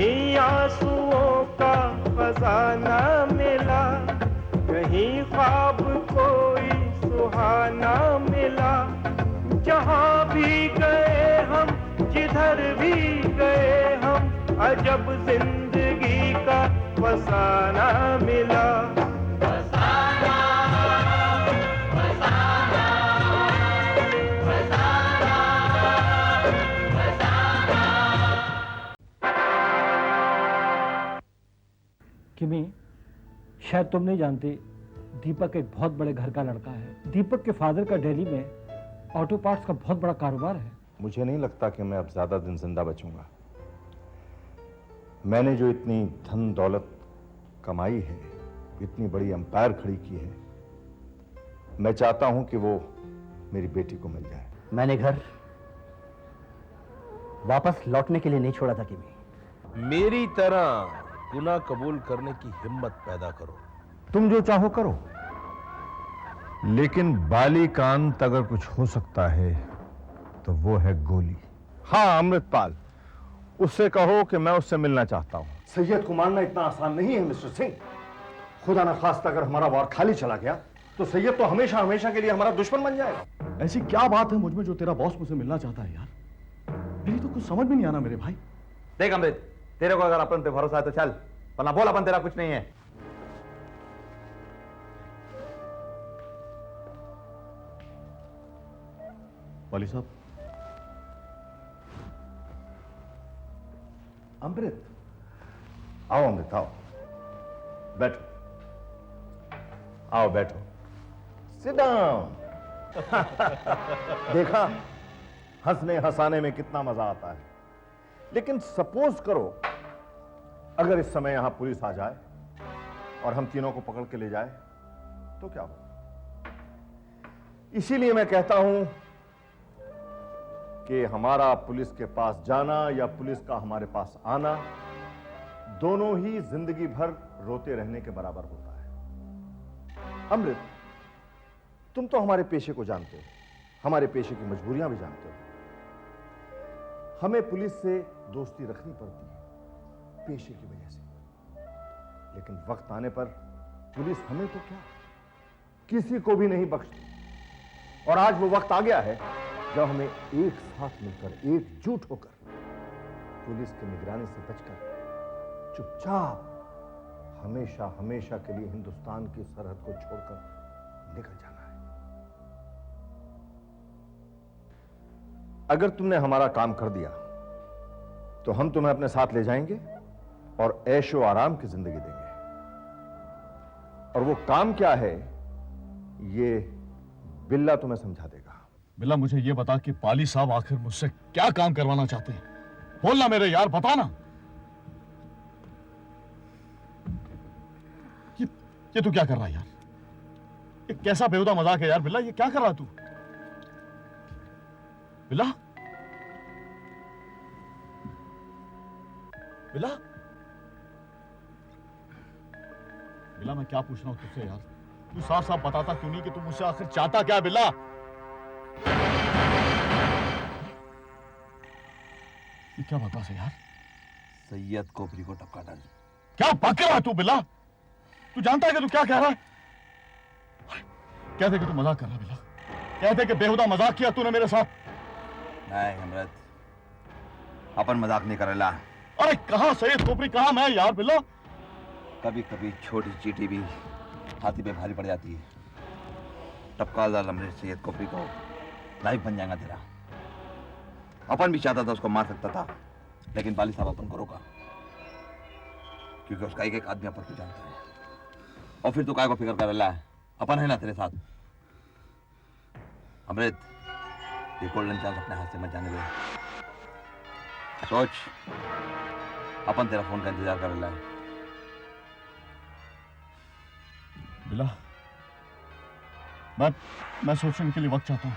कहीं आंसुओं का खजाना मिला, कहीं ख्वाब कोई सुहाना मिला। जहां भी गए हम, जिधर भी गए हम, अजब जिंदगी का फसाना मिला। फसाना, फसाना, फसाना, फसाना। किमी, शायद तुम नहीं जानते, दीपक एक बहुत बड़े घर का लड़का है। दीपक के फादर का दिल्ली में ऑटो पार्ट्स का बहुत बड़ा कारोबार है। मुझे नहीं लगता कि मैं अब ज्यादा दिन जिंदा बचूंगा। मैंने जो इतनी धन दौलत कमाई है, इतनी बड़ी एम्पायर खड़ी की है, मैं चाहता हूं कि वो मेरी बेटी को मिल जाए। मैंने घर वापस लौटने के लिए नहीं छोड़ा था किमी। मेरी तरह गुनाह कबूल करने की हिम्मत पैदा करो। तुम जो चाहो करो, लेकिन बालिकांत अगर कुछ हो सकता है तो वो है गोली। हाँ अमृतपाल, उससे कहो कि मैं उससे मिलना चाहता हूं। सैयद को मारना इतना आसान नहीं है मिस्टर सिंह। खुदा न खास्ता अगर हमारा वार खाली चला गया तो सैयद तो हमेशा हमेशा के लिए हमारा दुश्मन बन जाएगा। ऐसी क्या बात है मुझ में जो तेरा बॉस मुझसे मिलना चाहता है यार? मेरी तो कुछ समझ में नहीं आना मेरे भाई। देख अमृत, तेरे को अगर अपन पे भरोसा है तो चल, वरना बोल अपन तेरा कुछ नहीं है। वाली साहब। अमृत, आओ अमृत आओ, बैठो, आओ बैठो। Sit down. देखा, हंसने हंसाने में कितना मजा आता है। लेकिन सपोज करो अगर इस समय यहां पुलिस आ जाए और हम तीनों को पकड़ के ले जाए तो क्या हो? इसीलिए मैं कहता हूं कि हमारा पुलिस के पास जाना या पुलिस का हमारे पास आना दोनों ही जिंदगी भर रोते रहने के बराबर होता है। अमृत, तुम तो हमारे पेशे को जानते हो, हमारे पेशे की मजबूरियां भी जानते हो। हमें पुलिस से दोस्ती रखनी पड़ती है पेशे की वजह से, लेकिन वक्त आने पर पुलिस हमें तो क्या, किसी को भी नहीं बख्शती। और आज वो वक्त आ गया है जब हमें एक साथ मिलकर, एकजुट होकर पुलिस की निगरानी से बचकर चुपचाप हमेशा हमेशा के लिए हिंदुस्तान की सरहद को छोड़कर निकल जाना है। अगर तुमने हमारा काम कर दिया तो हम तुम्हें अपने साथ ले जाएंगे और ऐशो आराम की जिंदगी देंगे। और वो काम क्या है ये बिल्ला तुम्हें समझा देगा। बिल्ला, मुझे ये बता कि पाली साहब आखिर मुझसे क्या काम करवाना चाहते हैं? बोलना मेरे यार, बताना। ये तू क्या कर रहा है यार? ये कैसा बेहुदा मजाक है यार बिल्ला? ये क्या कर रहा तू? बिल्ला, बिल्ला, बिल्ला, मैं क्या पूछ रहा हूं तुझसे यार? तू साफ साफ बताता क्यों नहीं कि तू मुझसे आखिर चाहता क्या है बिल्ला? ये क्या बता से यार? सैयद कोपरी को टपका डाल। क्या बक रहा है तू बिल्ला? तू जानता है कि तू क्या कह रहा है? कहते कि तू मजाक कर रहा है बिल्ला, कहते कि बेहुदा मजाक किया तूने मेरे साथ। नहीं अमृत, अपन मजाक नहीं करेला। अरे कहां सैयद कोपरी, कहां मैं यार बिल्ला? कभी कभी छोटी चीटी भी हाथी पे भारी पड़ जाती है। टपका डाल अमृत सैयद कोपरी को, लाइफ बन जाएगा तेरा। अपन भी चाहता था उसको मार सकता था, लेकिन बाली साहब अपन को रोका, क्योंकि उसका एक एक आदमी अपन को जानता है। और फिर तू काय को फिक्र कर रहा है? अपन है ना तेरे साथ। अमृत, ये गोल्डन चांस अपने हाथ से मत जाने दे। सोच, अपन तेरा फोन का इंतजार कर रहा है। बिल्ला, मैं सोचने के लिए वक्त चाहता हूं।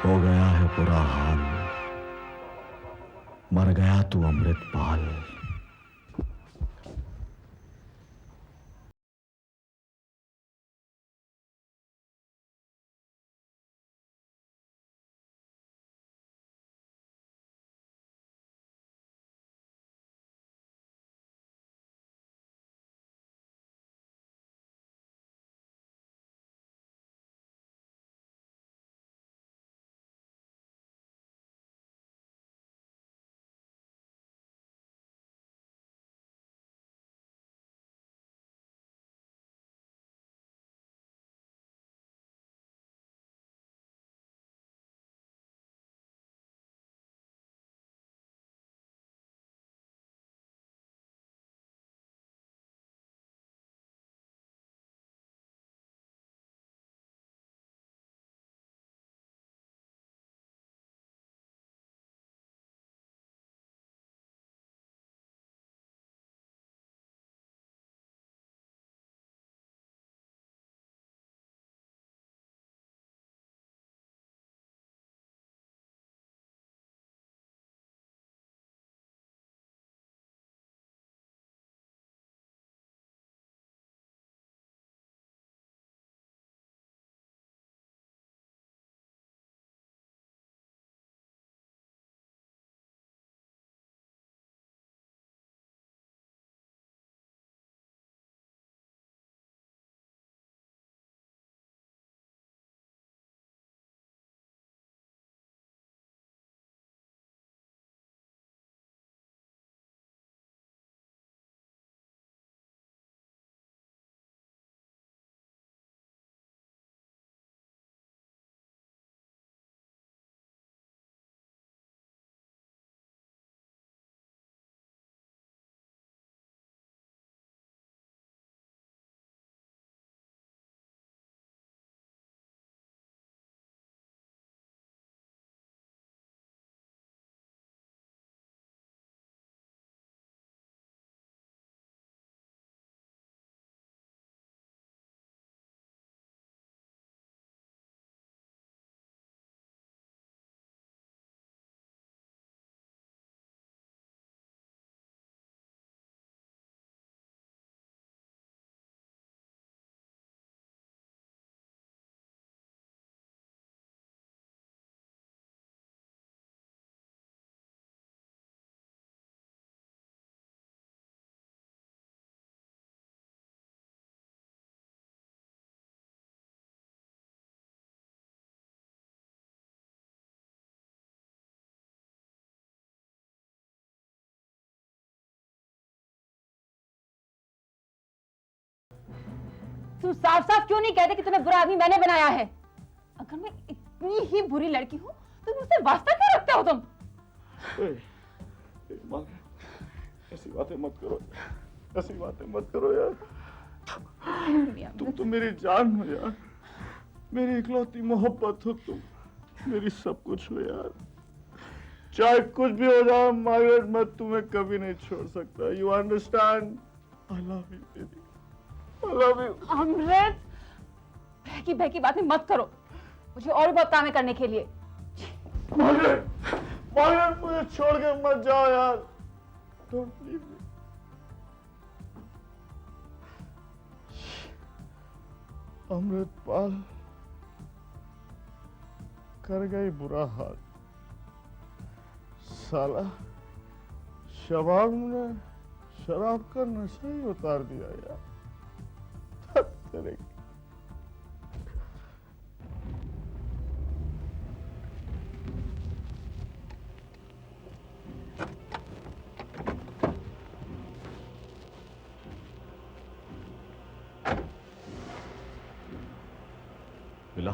हो गया है बुरा हाल, मर गया तू अमृतपाल। तुम साफ साफ क्यों नहीं कहते कि तुम्हें बुरा आदमी मैंने बनाया है? अगर मैं इतनी ही बुरी लड़की हूँ तो मुझसे वास्ता क्यों रखते हो तुम? ऐसी बातें मत करो, ऐसी बातें मत करो यार। तुम तो मेरी जान हो यार, मेरी इकलौती मोहब्बत हो तुम, मेरी सब कुछ हो यार। चाहे कुछ भी हो जाए मार्गरेट, मैं तुम्हें कभी नहीं छोड़ सकता। You understand? I love you baby, I love you. Amrit, बहकी बहकी बातें मत करो, मुझे और भी बहुत काम है करने के लिए। मार्गरेट, मार्गरेट मुझे छोड़ के मत जाओ यार, डोंट लीव मी। अमृतपाल कर गई बुरा हाल, साला शबाब ने शराब का नशा ही उतार दिया यार। तेरे बिला,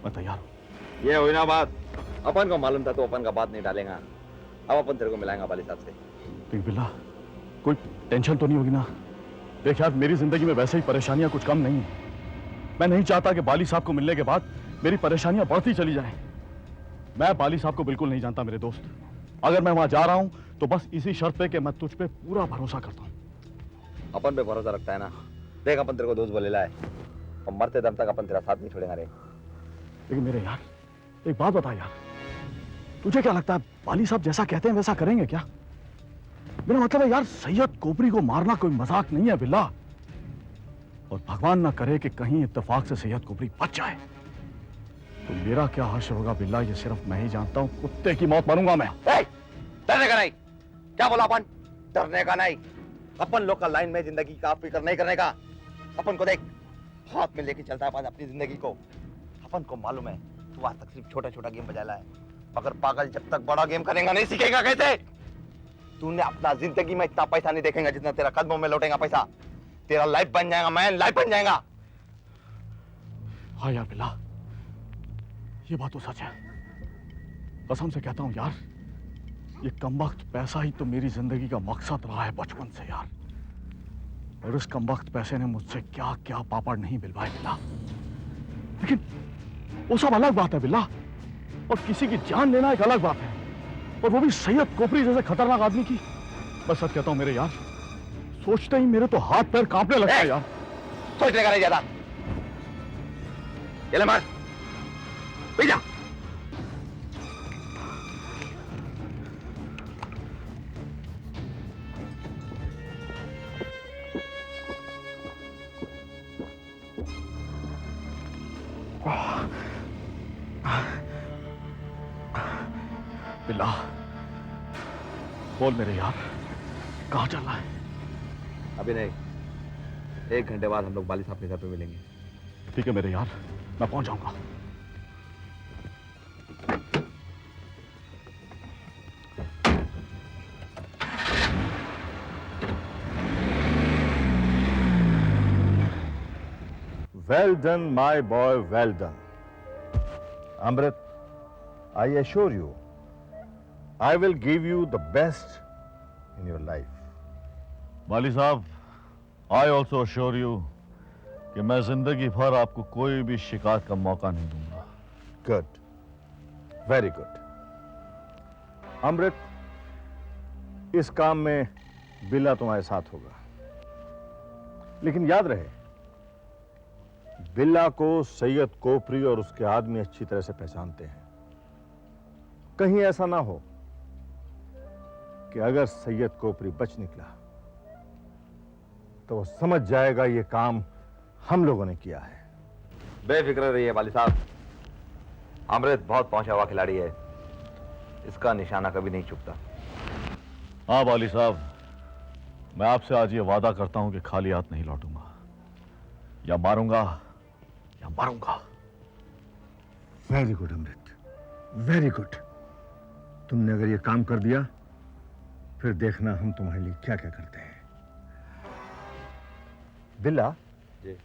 मैं तैयार हूं। ये हुई ना बात, अपन को मालूम था तो अपन का बात नहीं डालेगा। अब अपन तेरे को मिलाएंगे वाली साहब से। लेकिन बिल्ला, कोई टेंशन तो नहीं होगी ना? देख यार, मेरी जिंदगी में वैसे ही परेशानियां कुछ कम नहीं है। मैं नहीं चाहता कि बाली साहब को मिलने के बाद मेरी परेशानियां बढ़ती चली जाएं। मैं बाली साहब को बिल्कुल नहीं जानता मेरे दोस्त। अगर मैं वहां जा रहा हूं तो बस इसी शर्त पे कि मैं तुझ पे पूरा भरोसा करता हूं। अपन पे भरोसा रखता है ना? देख, अपन तेरे को दोस्त बोले लाए और मरते दम तक अपन तेरा साथ नहीं छोड़ेंगे रे। लेकिन मेरे यार, एक बात बता यार, तुझे क्या लगता है वाली साहब जैसा कहते हैं वैसा करेंगे क्या? मेरा मतलब है यार, सैयद कोपरी को मारना कोई मजाक नहीं है बिल्ला। और भगवान ना करे कि कहीं इत्तेफाक से सैयद कोपरी बच जाए तो मेरा क्या हश्र होगा बिल्ला, ये सिर्फ मैं ही जानता हूं। कुत्ते की मौत मरूंगा मैं। डरने का नहीं। क्या बोला अपन? डरने का नहीं। अपन लोग का लाइन में जिंदगी का फिक्र नहीं करने का। अपन को देख, हाथ में लेके चलता है अपनी जिंदगी को। अपन को मालूम है तू आज तक सिर्फ छोटा छोटा गेम बजाला है, मगर पागल जब तक बड़ा गेम करेगा नहीं सीखेगा कैसे? तूने अपना जिंदगी में इतना पैसा नहीं देखेगा जितना तेरा कदमों में लौटेगा पैसा। तेरा लाइफ बन जाएगा, मैन लाइफ बन जाएगा। हाँ यार बिल्ला, ये बात तो सच है। कसम से कहता हूं यार, ये कमबख्त पैसा ही तो मेरी जिंदगी का मकसद रहा है बचपन से यार। और इस कमबख्त पैसे ने मुझसे क्या क्या पापड़ नहीं बिलवाए बिल्ला। लेकिन वो सब अलग बात है बिल्ला, और किसी की जान लेना एक अलग बात है, और वो भी सैयद कोपरी जैसे खतरनाक आदमी की। मैं सच कहता हूं मेरे यार, सोचते ही मेरे तो हाथ पैर कांपने लगता है यार। सोचने का नहीं ज्यादा। ये ले मार, पी जा। बिल्ला, बोल मेरे यार, कहां चल रहा है? अभी नहीं, 1 घंटे बाद हम लोग वाली साहब के घर पे मिलेंगे। ठीक है मेरे यार, मैं पहुंच जाऊंगा। Well done, my boy, well done. Amrit, I assure you, I will give you the best in your life. वाली साहब, I also assure you कि मैं जिंदगी भर आपको कोई भी शिकायत का मौका नहीं दूंगा। Good, very good. अमृत, इस काम में बिल्ला तुम्हारे साथ होगा, लेकिन याद रहे, बिल्ला को सैयद कोपरी और उसके आदमी अच्छी तरह से पहचानते हैं। कहीं ऐसा ना हो कि अगर सैयद कोपरी बच निकला तो वो समझ जाएगा ये काम हम लोगों ने किया है। बेफिक्र रहिए वाली साहब, अमृत बहुत पहुंचा हुआ खिलाड़ी है, इसका निशाना कभी नहीं चुकता। हाँ वाली साहब, मैं आपसे आज ये वादा करता हूं कि खाली हाथ नहीं लौटूंगा। या मारूंगा या मारूंगा। वेरी गुड अमृत, वेरी गुड। तुमने अगर ये काम कर दिया फिर देखना हम तुम्हारे लिए क्या क्या करते हैं। बिल्ला जी,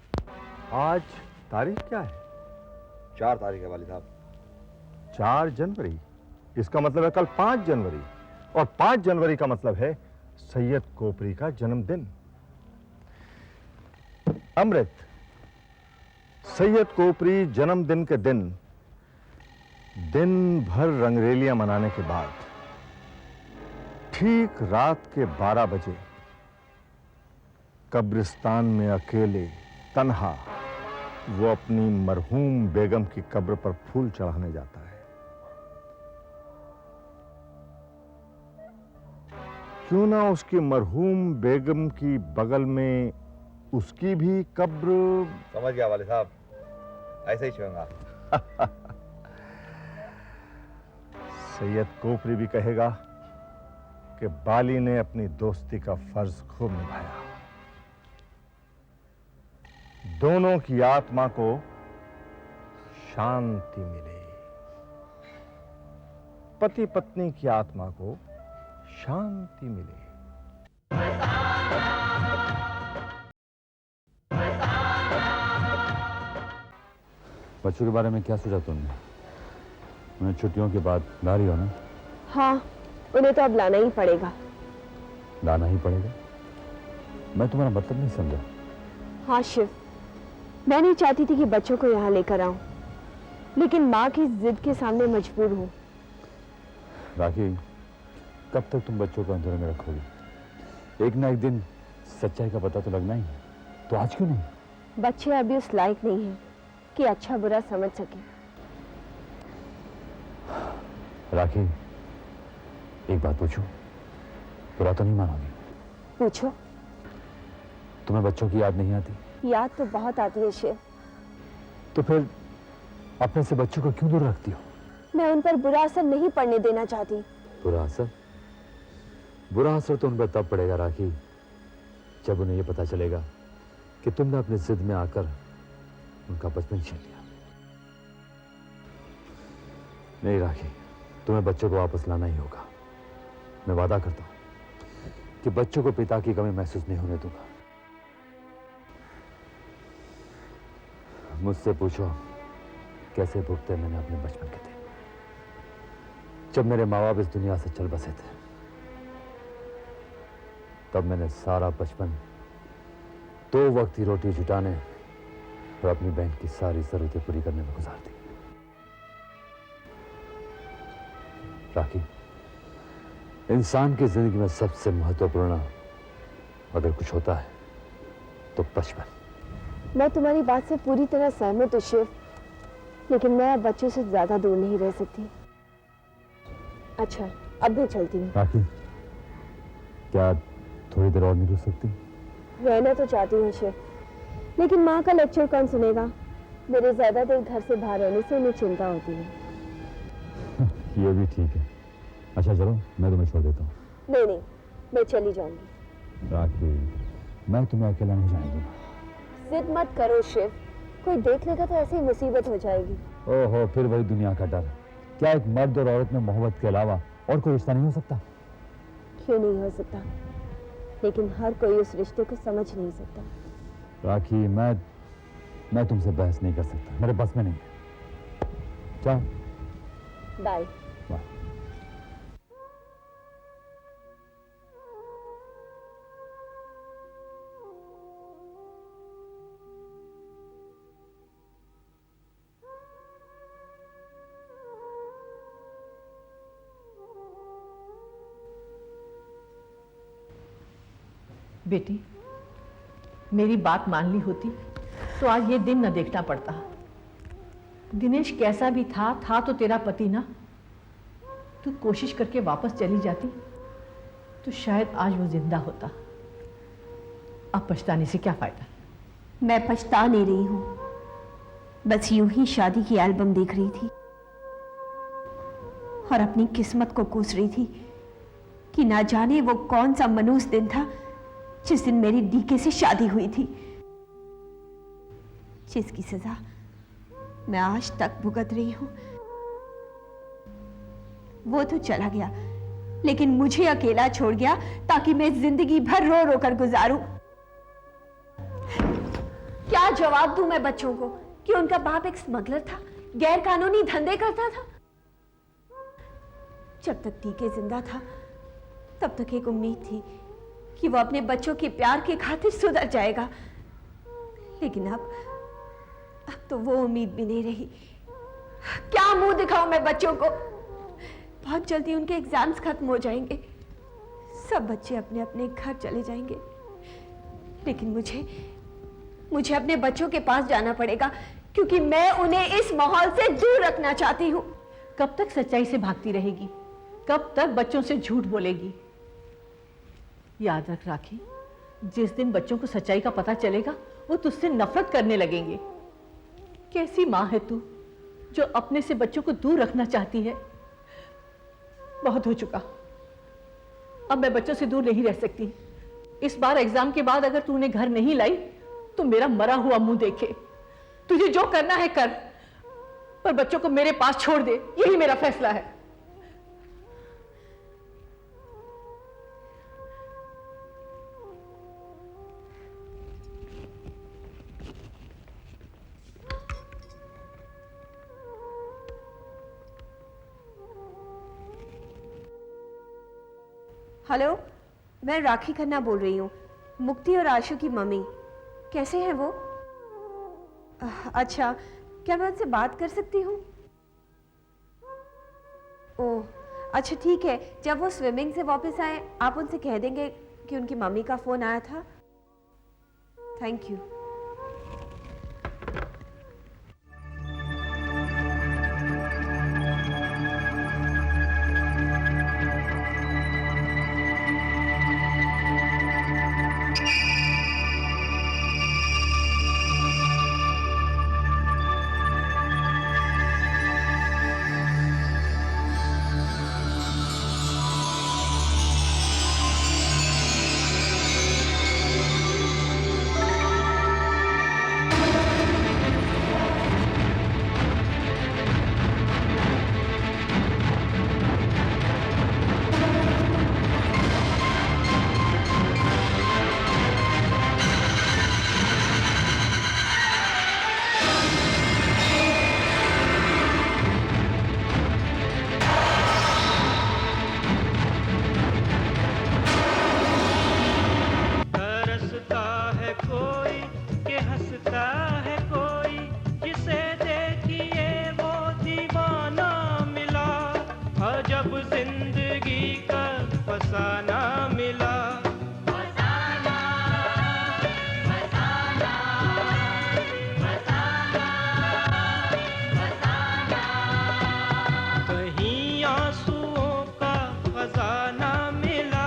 आज तारीख क्या है? 4 तारीख है वाली साहब। 4 जनवरी, इसका मतलब है कल 5 जनवरी, और 5 जनवरी का मतलब है सैयद कोपरी का जन्मदिन। अमृत, सैयद कोपरी जन्मदिन के दिन भर रंगरेलियां मनाने के बाद ठीक रात के 12 बजे कब्रिस्तान में अकेले तन्हा वो अपनी मरहूम बेगम की कब्र पर फूल चढ़ाने जाता है। क्यों ना उसकी मरहूम बेगम की बगल में उसकी भी कब्र। समझ गया वाले साहब, ऐसे ही छूंगा। सैयद कोपरी भी कहेगा कि बाली ने अपनी दोस्ती का फर्ज खूब निभाया। दोनों की आत्मा को शांति मिले, पति पत्नी की आत्मा को शांति मिले। बच्चों के बारे में क्या सोचा तुमने? उन्हें छुट्टियों के बाद ला रही हो ना? हाँ, उन्हें तो अब लाना ही पड़ेगा। लाना ही पड़ेगा? मैं तुम्हारा मतलब नहीं समझा। हाँ शिव, मैं नहीं चाहती थी कि बच्चों को यहाँ लेकर आऊं, लेकिन माँ की जिद के सामने मजबूर हूँ। राखी, कब तक तुम बच्चों को अंधेरे में रखोगी? एक ना एक दिन सच्चाई का पता तो लगना ही है, तो आज क्यों नहीं? बच्चे अभी उस लायक नहीं हैं कि अच्छा बुरा समझ सके। राखी, एक बात पूछूं? बुरा तो नहीं मानोगी? पूछो। तुम्हें बच्चों की याद नहीं आती? याद तो बहुत आती है शिव। तो फिर अपने से बच्चों को क्यों दूर रखती हो? मैं उन पर बुरा असर नहीं पड़ने देना चाहती। बुरा असर? बुरा असर तो उन पर तब पड़ेगा राखी, जब उन्हें यह पता चलेगा कि तुमने अपनी जिद में आकर उनका बचपन छीन लिया। नहीं राखी, तुम्हें बच्चों को वापस लाना ही होगा। मैं वादा करता हूं कि बच्चों को पिता की कमी महसूस नहीं होने दूंगा। मुझसे पूछो कैसे भुगते मैंने अपने बचपन के दिन, जब मेरे माँ बाप इस दुनिया से चल बसे थे। तब मैंने सारा बचपन 2 वक्त की रोटी जुटाने और अपनी बहन की सारी जरूरतें पूरी करने में गुजार दी। राखी, इंसान की जिंदगी में सबसे महत्वपूर्ण अगर कुछ होता है तो बचपन। मैं तुम्हारी बात से पूरी तरह सहमत हूँ शिव, लेकिन मैं अब बच्चों से ज्यादा दूर नहीं रह सकती। अच्छा, अब मैं चलती हूँ। राखी, क्या थोड़ी देर और नहीं रुक सकती? रहना तो चाहती हूँ शिव, लेकिन माँ का लेक्चर कौन सुनेगा? मेरे ज्यादा देर घर से बाहर रहने से उन्हें चिंता होती है। ये भी ठीक है। अच्छा चलो, मैं तुम्हें छोड़ देता हूँ। नहीं, मैं चली जाऊंगी। राखी, मैं तुम्हें अकेला नहीं जाने दूंगा। जिद मत करो शिव, कोई देख लेगा तो ऐसी मुसीबत हो जाएगी। ओहो, फिर वही दुनिया का डर। क्या एक मर्द और औरत में मोहब्बत के अलावा और कोई रिश्ता नहीं हो सकता? क्यों नहीं हो सकता, लेकिन हर कोई उस रिश्ते को समझ नहीं सकता। राखी, मैं तुमसे बहस नहीं कर सकता, मेरे बस में नहीं है। जाओ। बाय। बाय। बेटी, मेरी बात मान ली होती तो आज ये दिन न देखना पड़ता। दिनेश कैसा भी था तो तेरा पति ना। तू कोशिश करके वापस चली जाती तो शायद आज वो जिंदा होता। अब पछताने से क्या फायदा? मैं पछता नहीं रही हूं, बस यूं ही शादी की एल्बम देख रही थी और अपनी किस्मत को कोस रही थी कि ना जाने वो कौन सा मनूस दिन था जिस दिन मेरी डीके से शादी हुई थी, जिसकी सजा मैं आज तक भुगत रही हूं। वो तो चला गया, लेकिन मुझे अकेला छोड़ गया ताकि मैं जिंदगी भर रो रो कर गुजारूं। क्या जवाब दूं मैं बच्चों को कि उनका बाप एक स्मगलर था, गैर कानूनी धंधे करता था? जब तक डीके जिंदा था तब तक एक उम्मीद थी कि वो अपने बच्चों के प्यार के खातिर सुधर जाएगा, लेकिन अब तो वो उम्मीद भी नहीं रही। क्या मुंह दिखाऊं मैं बच्चों को? बहुत जल्दी उनके एग्जाम्स खत्म हो जाएंगे, सब बच्चे अपने अपने घर चले जाएंगे, लेकिन मुझे अपने बच्चों के पास जाना पड़ेगा क्योंकि मैं उन्हें इस माहौल से दूर रखना चाहती हूं। कब तक सच्चाई से भागती रहेगी? कब तक बच्चों से झूठ बोलेगी? याद रख राखी, जिस दिन बच्चों को सच्चाई का पता चलेगा वो तुझसे नफरत करने लगेंगे। कैसी माँ है तू जो अपने से बच्चों को दूर रखना चाहती है? बहुत हो चुका, अब मैं बच्चों से दूर नहीं रह सकती। इस बार एग्जाम के बाद अगर तू उन्हें घर नहीं लाई तो मेरा मरा हुआ मुंह देखे। तुझे जो करना है कर, पर बच्चों को मेरे पास छोड़ दे, यही मेरा फैसला है। हेलो, मैं राखी खन्ना बोल रही हूँ, मुक्ति और आशु की मम्मी। कैसे हैं वो? अच्छा, क्या मैं उनसे बात कर सकती हूँ? ओह, अच्छा ठीक है, जब वो स्विमिंग से वापस आए आप उनसे कह देंगे कि उनकी मम्मी का फोन आया था। Thank you. फसाना मिला। कहीं आंसुओं का खजाना मिला,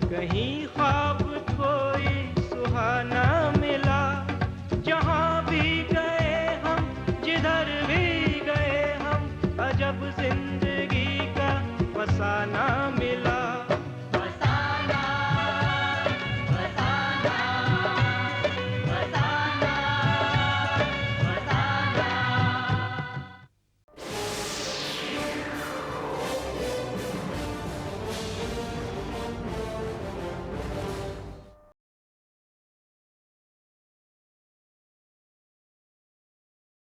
कहीं ख्वाब कोई सुहाना मिला। जहां भी गए हम, जिधर भी गए हम, अजब जिंदगी का फसाना मिला।